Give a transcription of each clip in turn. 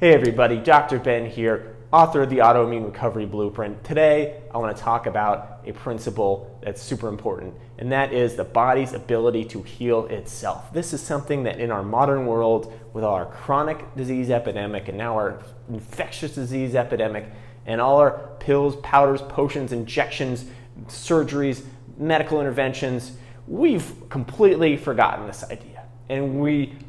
Hey everybody, Dr. Ben here, author of the Autoimmune Recovery Blueprint. Today, I want to talk about a principle that's super important, and that is the body's ability to heal itself. This is something that in our modern world, with our chronic disease epidemic and now our infectious disease epidemic, and all our pills, powders, potions, injections, surgeries, medical interventions, we've completely forgotten this idea. And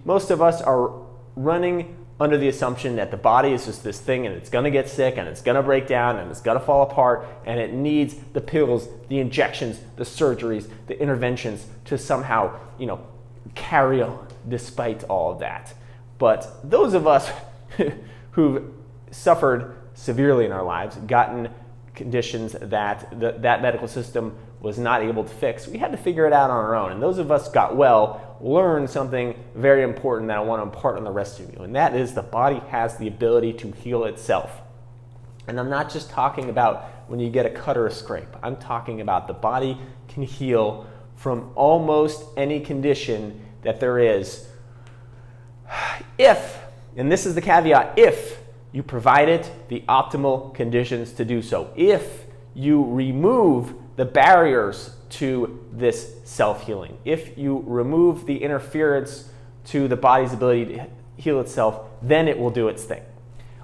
most of us are running under the assumption that the body is just this thing and it's gonna get sick and it's gonna break down and it's gonna fall apart and it needs the pills, the injections, the surgeries, the interventions to somehow, carry on despite all of that. But those of us who've suffered severely in our lives, gotten conditions that that medical system was not able to fix, we had to figure it out on our own. And those of us got well learned something very important that I want to impart on the rest of you, and that is the body has the ability to heal itself. And I'm not just talking about when you get a cut or a scrape. I'm talking about the body can heal from almost any condition that there is if, and this is the caveat, if you provide it the optimal conditions to do so. If you remove the barriers to this self-healing, if you remove the interference to the body's ability to heal itself, then it will do its thing.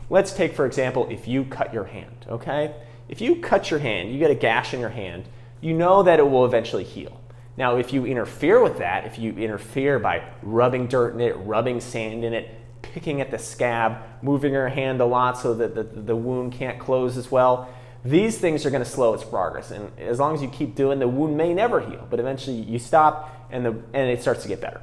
Let's take, for example, if you cut your hand, okay? If you cut your hand, you get a gash in your hand, you know that it will eventually heal. Now, if you interfere with that, if you interfere by rubbing dirt in it, rubbing sand in it, picking at the scab, moving your hand a lot so that the wound can't close as well, these things are going to slow its progress. And as long as you keep doing, the wound may never heal, but eventually you stop and it starts to get better.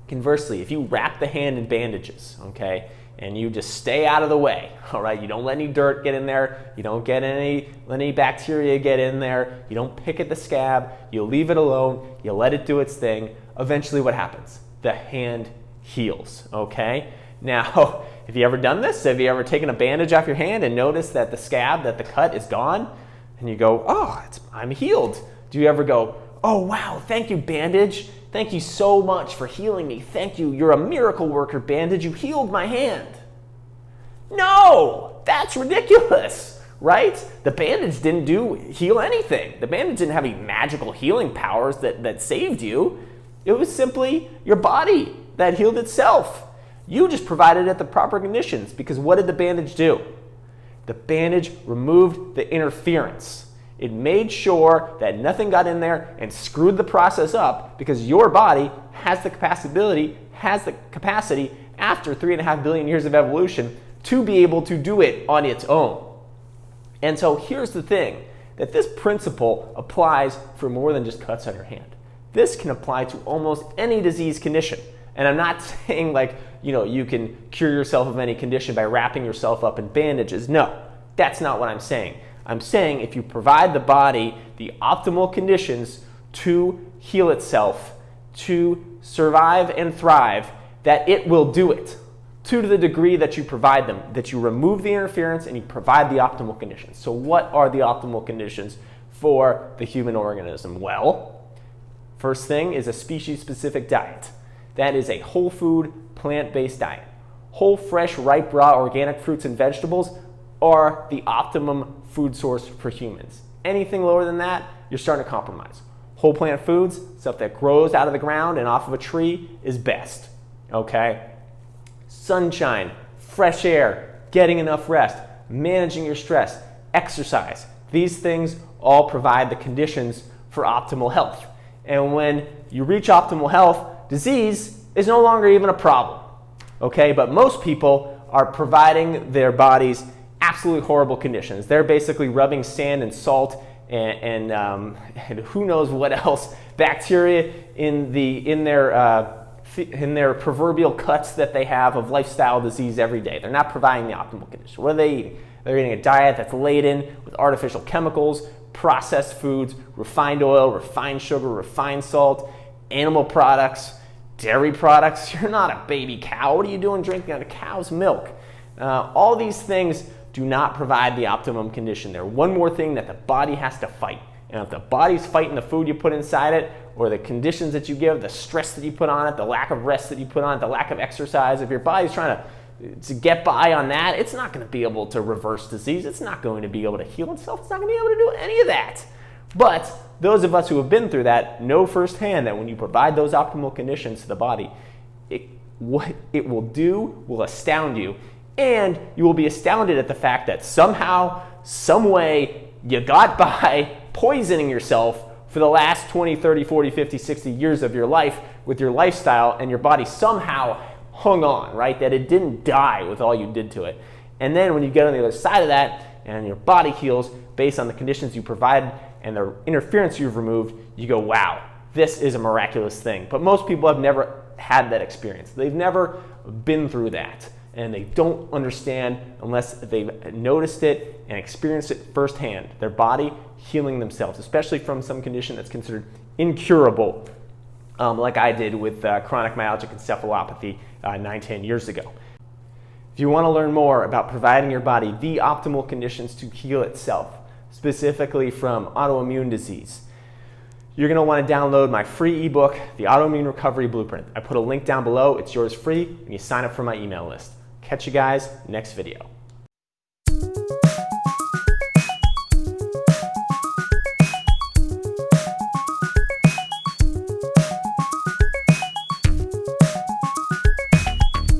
Conversely, if you wrap the hand in bandages, okay, and you just stay out of the way, all right, you don't let any dirt get in there, you don't let any bacteria get in there, you don't pick at the scab, you leave it alone, you let it do its thing, eventually what happens? The hand heals, okay? Now, have you ever done this? Have you ever taken a bandage off your hand and noticed that the scab, that the cut is gone? And you go, oh, I'm healed. Do you ever go, oh, wow, thank you, Bandage. Thank you so much for healing me. Thank you. You're a miracle worker, Bandage. You healed my hand. No, that's ridiculous, right? The bandage didn't heal anything. The bandage didn't have any magical healing powers that saved you. It was simply your body that healed itself. You just provided it the proper conditions, because what did the bandage do? The bandage removed the interference. It made sure that nothing got in there and screwed the process up, because your body has the capacity after 3.5 billion years of evolution to be able to do it on its own. And so here's the thing, that this principle applies for more than just cuts on your hand. This can apply to almost any disease condition. And I'm not saying you can cure yourself of any condition by wrapping yourself up in bandages. No, that's not what I'm saying. I'm saying if you provide the body the optimal conditions to heal itself, to survive and thrive, that it will do it to the degree that you provide them, that you remove the interference and you provide the optimal conditions. So what are the optimal conditions for the human organism? Well, first thing is a species-specific diet. That is a whole food, plant-based diet. Whole, fresh, ripe, raw, organic fruits and vegetables are the optimum food source for humans. Anything lower than that, you're starting to compromise. Whole plant foods, stuff that grows out of the ground and off of a tree, is best, okay? Sunshine, fresh air, getting enough rest, managing your stress, exercise. These things all provide the conditions for optimal health. And when you reach optimal health, disease is no longer even a problem, okay? But most people are providing their bodies absolutely horrible conditions. They're basically rubbing sand and salt and who knows what else, bacteria in their proverbial cuts that they have of lifestyle disease every day. They're not providing the optimal condition. What are they eating? They're eating a diet that's laden with artificial chemicals, processed foods, refined oil, refined sugar, refined salt, animal products, dairy products. You're not a baby cow. What are you doing drinking out of cow's milk? All these things do not provide the optimum condition. They're one more thing that the body has to fight. And if the body's fighting the food you put inside it, or the conditions that you give, the stress that you put on it, the lack of rest that you put on it, the lack of exercise, if your body's trying to to get by on that. It's not going to be able to reverse disease. It's not going to be able to heal itself. It's not going to be able to do any of that. But those of us who have been through that know firsthand that when you provide those optimal conditions to the body, what it will do will astound you. And you will be astounded at the fact that somehow, some way, you got by poisoning yourself for the last 20, 30, 40, 50, 60 years of your life with your lifestyle, and your body somehow hung on, right? That it didn't die with all you did to it. And then when you get on the other side of that and your body heals based on the conditions you provided and the interference you've removed, you go, wow, this is a miraculous thing. But most people have never had that experience. They've never been through that. And they don't understand unless they've noticed it and experienced it firsthand, their body healing themselves, especially from some condition that's considered incurable, like I did with chronic myalgic encephalopathy 9-10 years ago. If you want to learn more about providing your body the optimal conditions to heal itself, specifically from autoimmune disease, you're going to want to download my free ebook, The Autoimmune Recovery Blueprint. I put a link down below. It's yours free, and you sign up for my email list. Catch you guys next video.